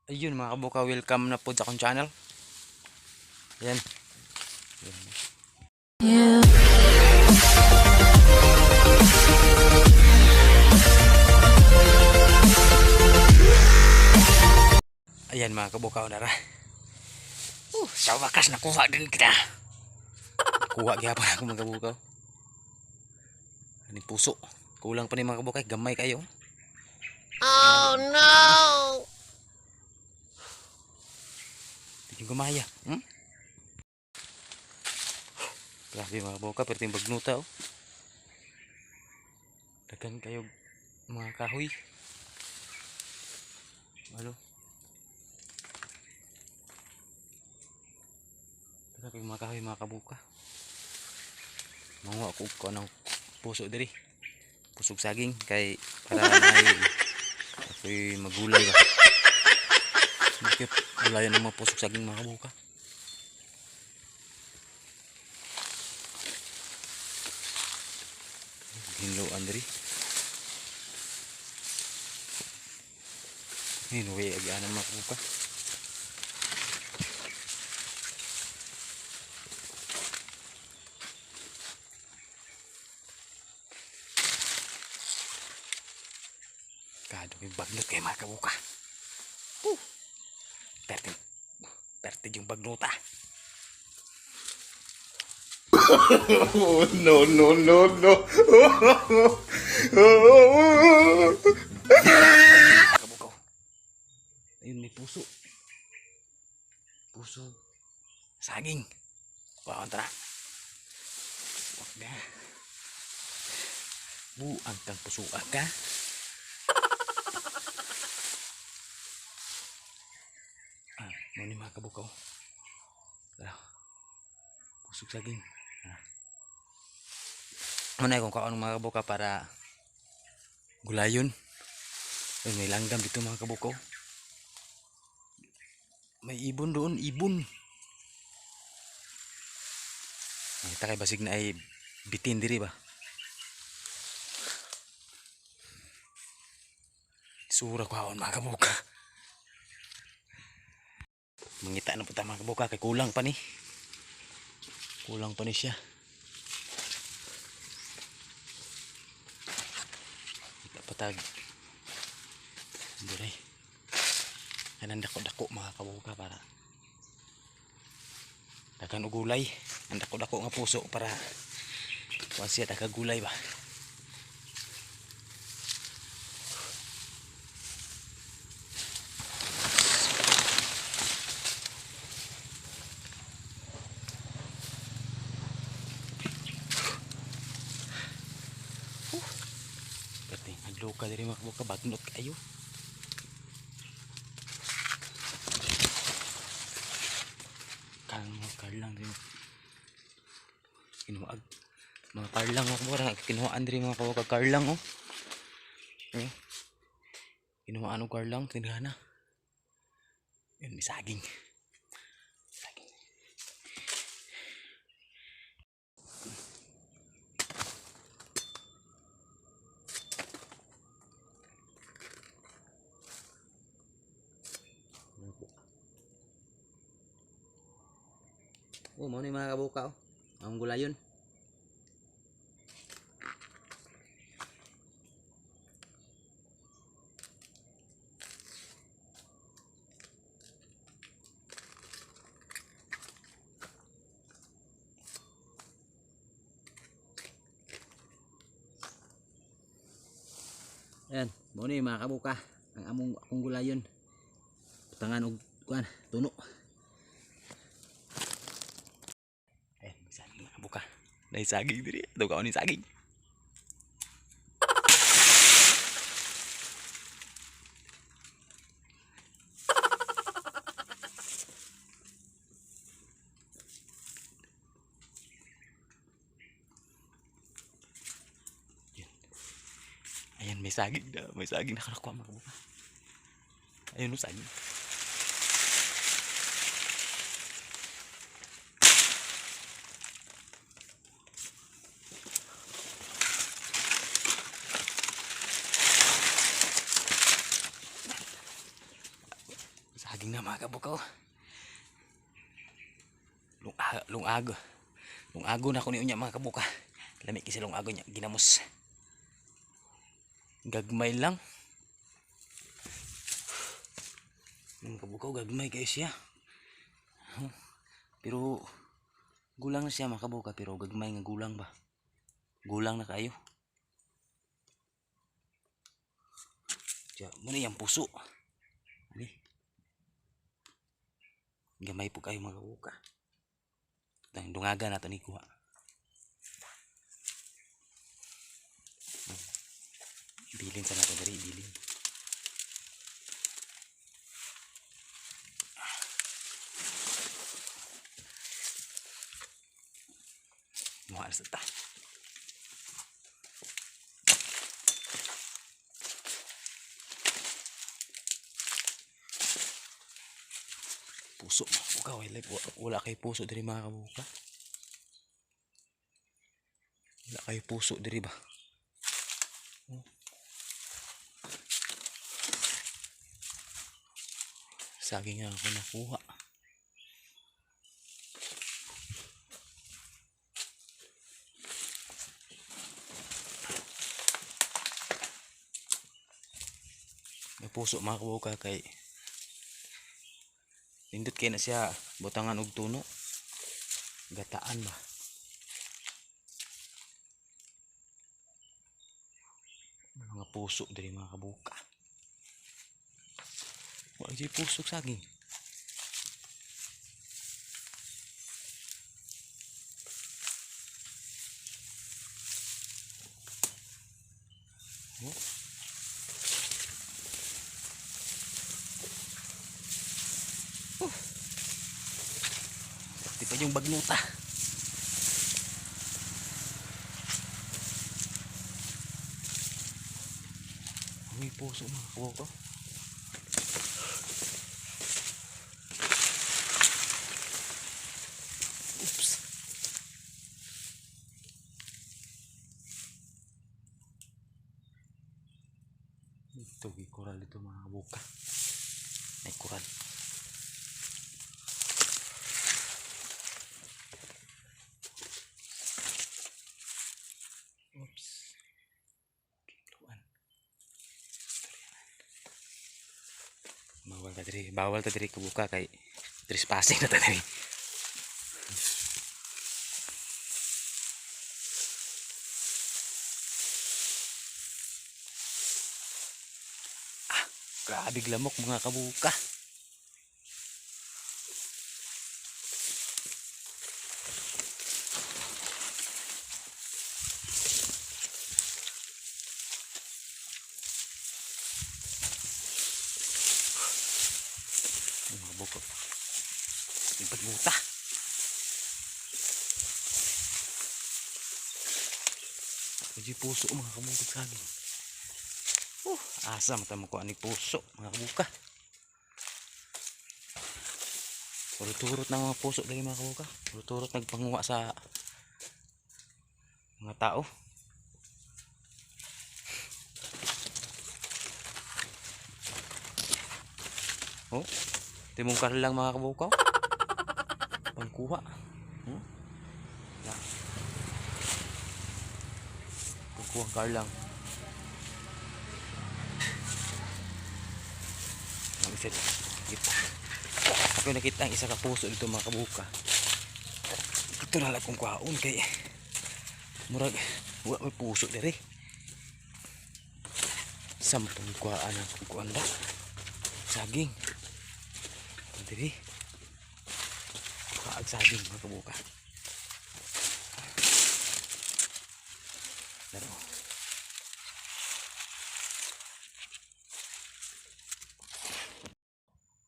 Ayun mga kabuka, welcome na po sa akong channel. Ayan. Ayan mga kabuka, nara. Sa wakas nakuha din kita. Kuha gyapon ako mga kabuka. Ani puso. Kulang pa ni mga kabuka, gamay kayo. Oh no! Tingin gumaya. Grabe mga kabuka, pero yung bagnuta oh. Dagan kayo mga kahoy. Ano? Dagan kayo mga kahoy mga kabuka. Manguha ako ko ng puso diri. Pusog saging kay para ay ako'y magulay ba. Bakit gulayan ng mga pusog saging mga kabuka? Hinloan diri. Hinuwi agyanan mga kabuka. Kado yung bagnot kay mga kabuka. Perti yung bagnota. Oh, no, no, no, no. Kabukaw. Ayun may puso. Puso. Saging. Wow, tara. Wag na. Buang kang pusuan ka. Mau ni mga kabukaw. Tara. Pusog saging. Muna kung kaon mga kabuka para gulayon. Ayun, may langgam dito mga kabukaw. May ibon doon, ibon. Kita kay basig na ay bitin diri ba? Sura ko haon mga kabuka. Mangita na po tayo mga kabuka kay kulang pa ni. Kulang pa ni siya. Kita patag. Diri. Kanan dako-dako mga kabuka para dagan og gulay. Ang dako-dako nga puso para kuan siya gulay ba. Pati nagluka diri mga kabuka, bagnot kayo. Karlang din. Kinuha mga karlang ako mura kinuhaan diri mga kabuka, karlang oh. Kinuhaan og karlang tindahan na. Yun may saging. Saging. Oh, mau ni mga kabuka oh. Ang gulayon. Ayan, mau ni mga kabuka ang akong gulayon. Tangan og kuan, tuno. Ayan, saging mga kabuka. Dahil saging diri, ito kaon ni saging. Ayan, may saging na. May saging na kanakuha mga kabuka. Ayun o, saging. saging na mga kabukaw. Lungago na ko niya mga kabuka. Lami kasi lungago niya ginamos. Gagmay lang. Mga kabukaw, gagmay kayo siya. Pero gulang na siya mga kabuka, pero gagmay nga gulang ba. Gulang na kayo. Diya, muna yung puso. Ani? Gamay po kayo mga kabuka. Dungaga na ito ni kuha. Bilin sa nato dari, bilin. Muha na sa ta. Puso mga kabuka, wala kay puso dari mga kabuka. Wala kay puso dari ba. Saging nga ako nakuha. May puso mga kabuka kay nindot kay na siya butangan og tuno. Gataan ba. Mga puso dari mga kabuka. Wala siya puso saging. Oh. Di pa yung bagnuta. May puso mga kabuka. Oops. Ito gikural ito mga kabuka. May kural. Oops. Bawal ta diri kabuka kay trespassing na ta diri. Grabe lamok mga kabuka. Mga buko. Ipagmuta. Medyo puso mga kamukot saging. Asa mata mo ko ani puso mga kabuka. Turut-turut ng mga puso dali mga kabuka. Turut-turut nagpanguha sa mga tao. Oh, timong kar lang mga kabuka. Pangkuha. Pangkuha kar lang. Ako nakita ang isa ka puso dito mga kabuka. Ito na lang kong kwaon kay murag wala may puso diri. Sampung kwaan ang kuan ba? Saging. Diri. Kaag saging mga kabuka. Daro.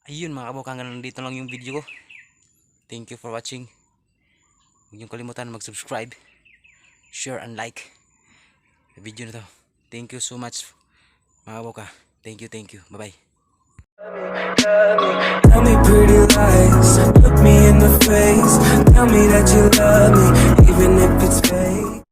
Ayun mga kabuka, hanggang dito lang yung video ko. Thank you for watching. Huwag niyong kalimutan mag-subscribe, share and like the video na to. Thank you so much mga kabuka. Thank you. Bye bye. Tell me pretty lies, look me in the face. Tell me that you love me, even if it's fake.